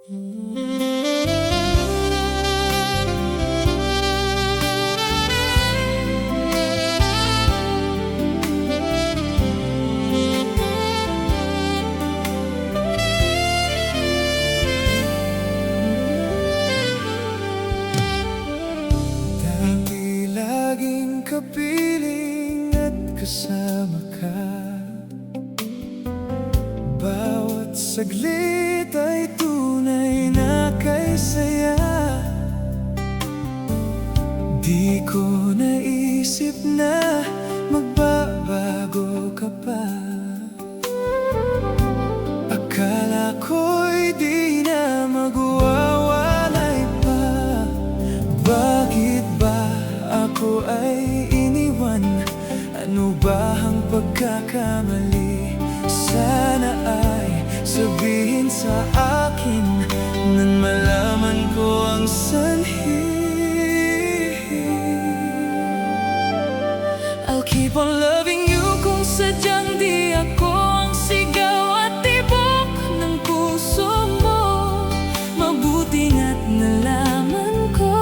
Dati laging kapiling at kasama ka. Bawat saglit ay tunay na kay saya. Di ko naisip na magbabago ka pa. Akala ko'y di na magwawalay pa. Bakit ba ako ay iniwan? Ano ba ang pagkakamali? Sana ay sabihin sa akin nang malaman ko ang sanhi. I'll keep on loving you kung sadyang di ako ang sigaw at tibok ng puso mo. Mabuti nga't nalaman ko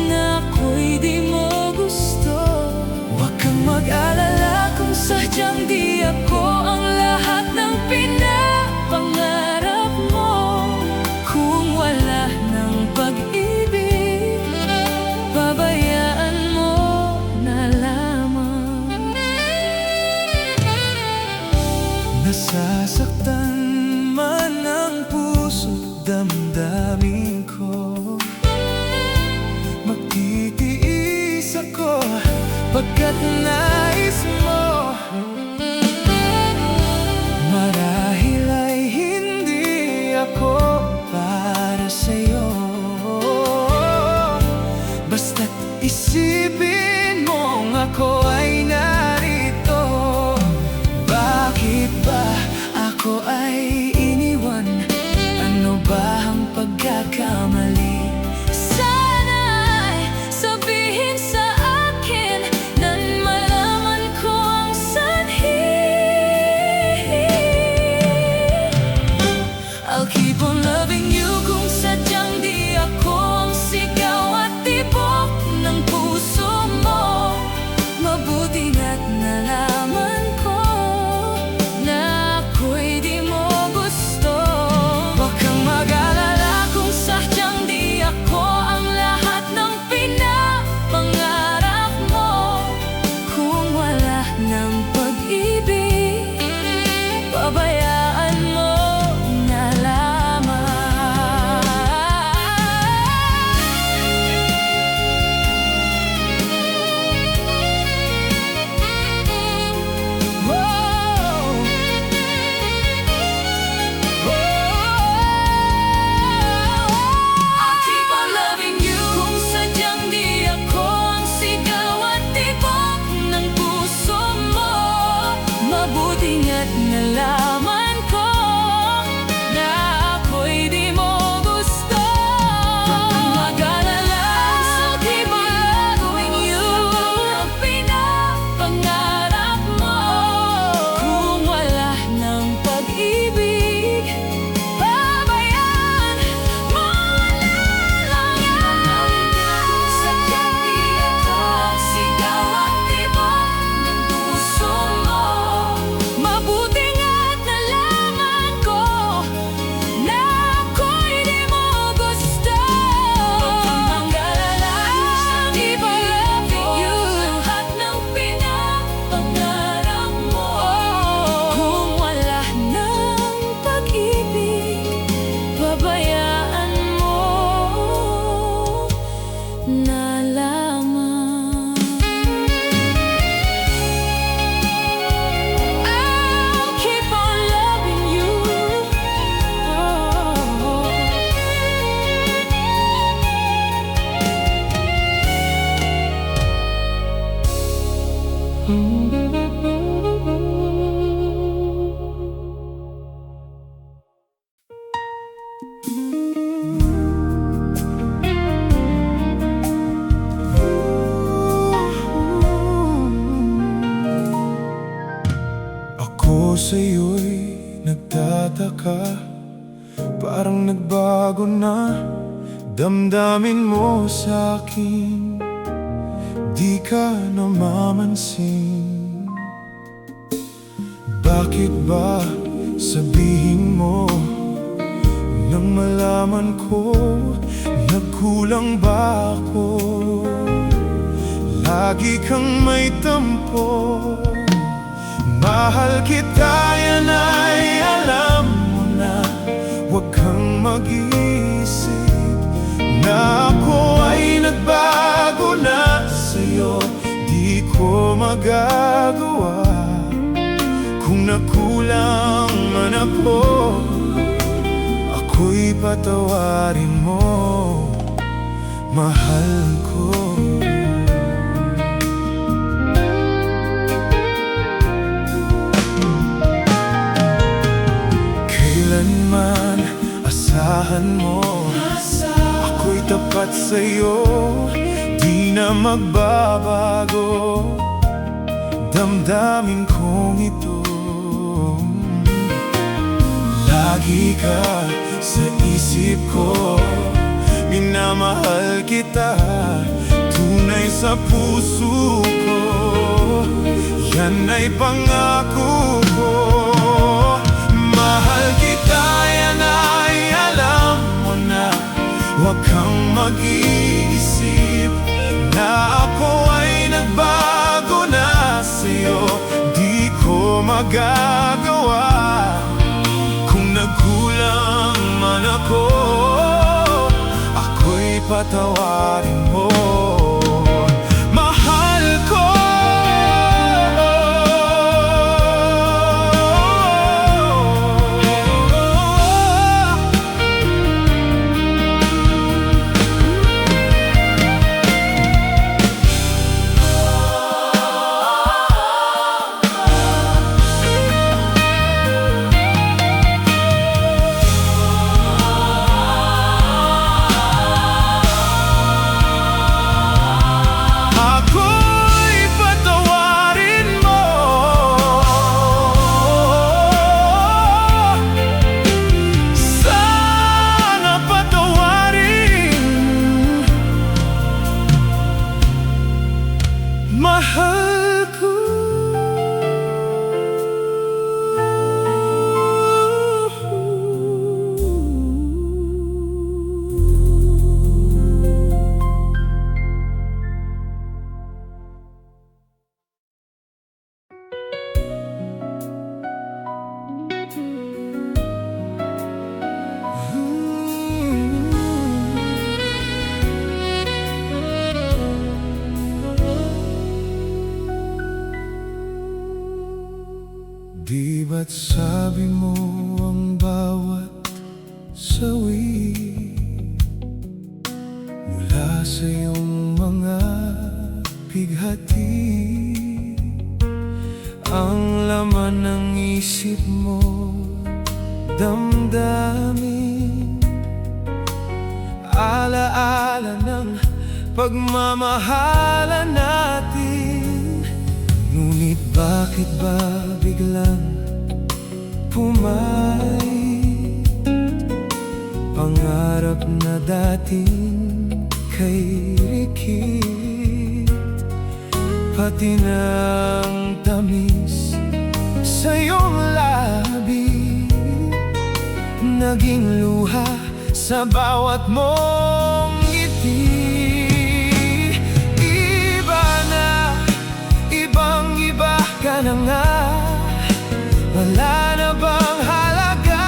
na ako'y di mo gusto. Huwag kang mag-alala kung sadyang di ako ang lahat ng pinapangarap mo. Kung wala ng pag-ibig, pabayaan mo na lamang. Nasasaktan man ang puso't damdamin ko. Magtitiis ako pagkat nais mo. Marahil ay hindi ako para sa'yo. Basta't isipin mong ako ay narito. Bakit ba ako ay iniwan? Ano ba ang pagkakamali? Sana ay sabihin sa akin nang malaman Parang nagbago na damdamin mo sa'kin, di ka namamansin. Bakit ba sabihin mo nang malaman ko nagkulang ba ako? Lagi kang may tampo. Mahal kita, yan ay alam mo na. Huwag kang mag-iisip na ako ay nagbago na sa'yo. Di ko magagawa kung nakulang man ako. Ako'y patawarin mo, mahal ko. Kailanman asahan mo, ako'y tapat sa'yo, di na magbabago damdamin kong ito. Lagi ka sa isip ko, minamahal kita, tunay sa puso ko, yan ay pangako ko. Mahal kita, yan ay alam mo na. Huwag kang mag-iisip na ako ay nagbago na sa'yo. Di ko magagawa kung nagkulang man ako. Ako'y patawarin mo, mahal ko. Mahal ko. Di ba't sabi mo ang bawat sawi mula sa iyong mga pighati, ang laman ng isip mo, damdamin, alaala ng pagmamahalan natin. Ngunit bakit ba biglang pumayat pangarap na dating kay rikit, pati ng tamis sa iyong labi, naging luha sa bawat mong ngiti. Ibang-iba ka na nga, wala na bang halaga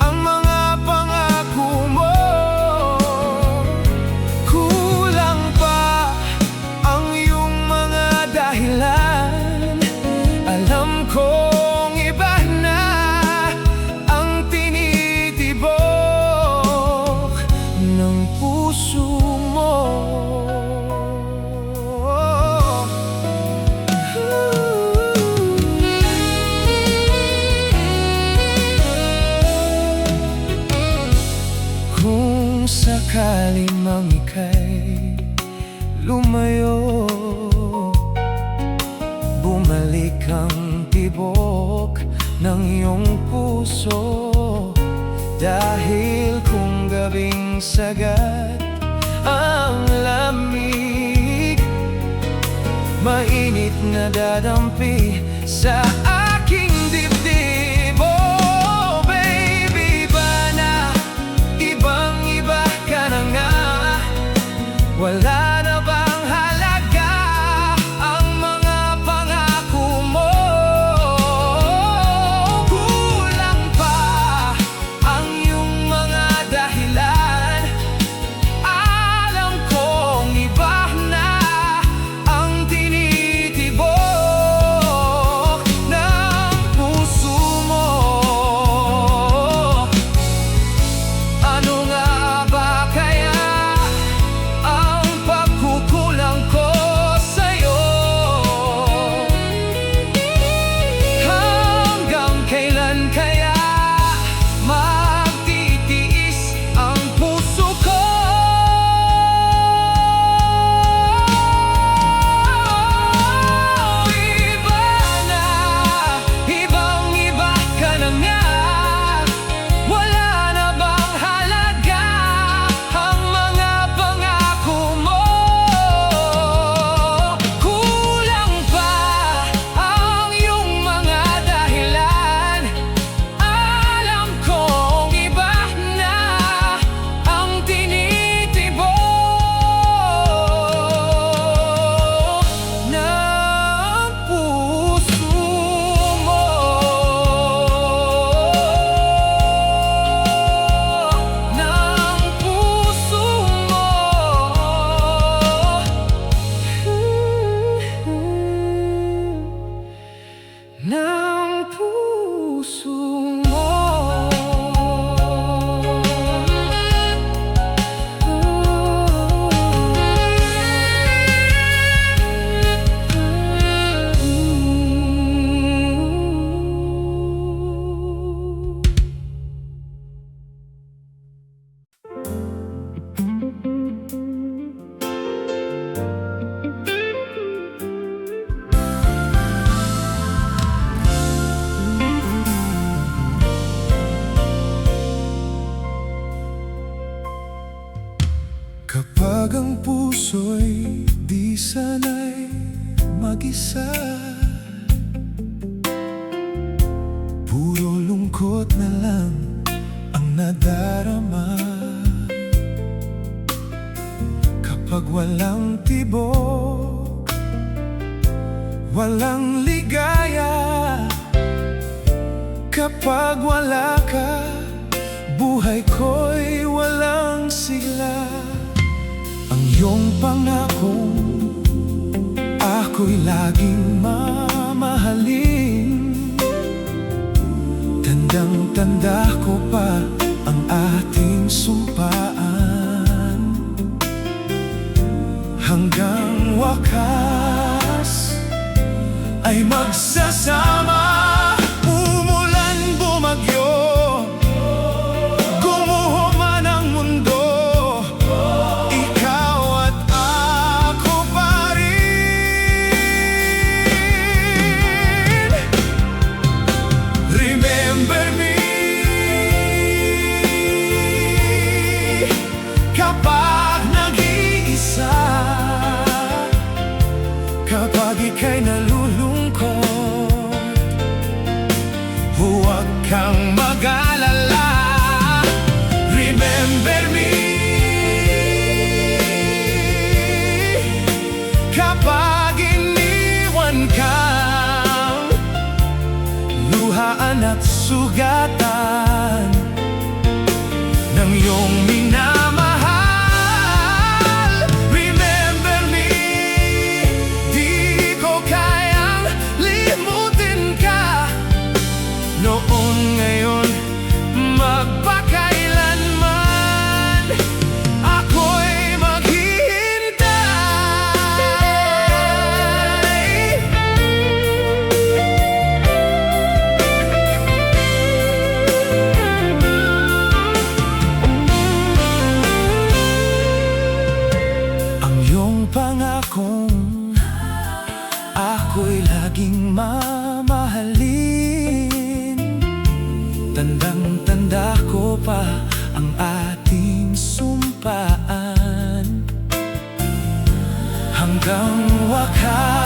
ang mga pangako mo? Kulang pa ang iyong mga dahilan. Alam kong iba na ang tinitibok ng puso mo. Sakali mang ika'y lumayo, bumalik ang tibok ng iyong puso. Dahil kung gabing sagad ang lamig, mainit na dadampi sa aking dibdib. Oh baby, iba na, ibang-iba ka na nga. Wala na bang halaga ang mga pangako mo? Kulang pa ang iyong mga dahilan. Alam kong iba na ang tinitibok ng puso mo. Ano nga ba kaya ang pagkukulang ko sa'yo? Hanggang kailan kaya magtitiis ang puso ko? Iba na, ibang-iba ka na nga. Wala na bang halaga ang mga pangako mo? Kulang pa ang iyong mga dahilan. Alam kong iba na ang tinitibok ng puso mo. Ng puso mo. Ng puso mo. Kapag ang puso'y di sanay mag-isa, puro lungkot na lang ang nadarama. Kapag walang tibok, walang ligaya. Kapag wala ka, buhay ko'y walang sigla. Ang iyong pangakong ako'y laging mamahalin, tandang-tanda ko pa ang ating sumpaan. Hanggang wakas ay magsasama. Umulan, bumagyo, gumuho man ang mundo, ikaw at ako pa rin. Remember me kapag nag-iisa, kapag ika'y nalulungkot. Huwag kang mag-alala. Remember me kapag iniwan kang luhaan at sugatan ng iyong minamahal. Remember me, di ko kayang limutin ka noon, ngayon, magpakailanman. Ako'y maghihintay. ang ating sumpaan hanggang wakas.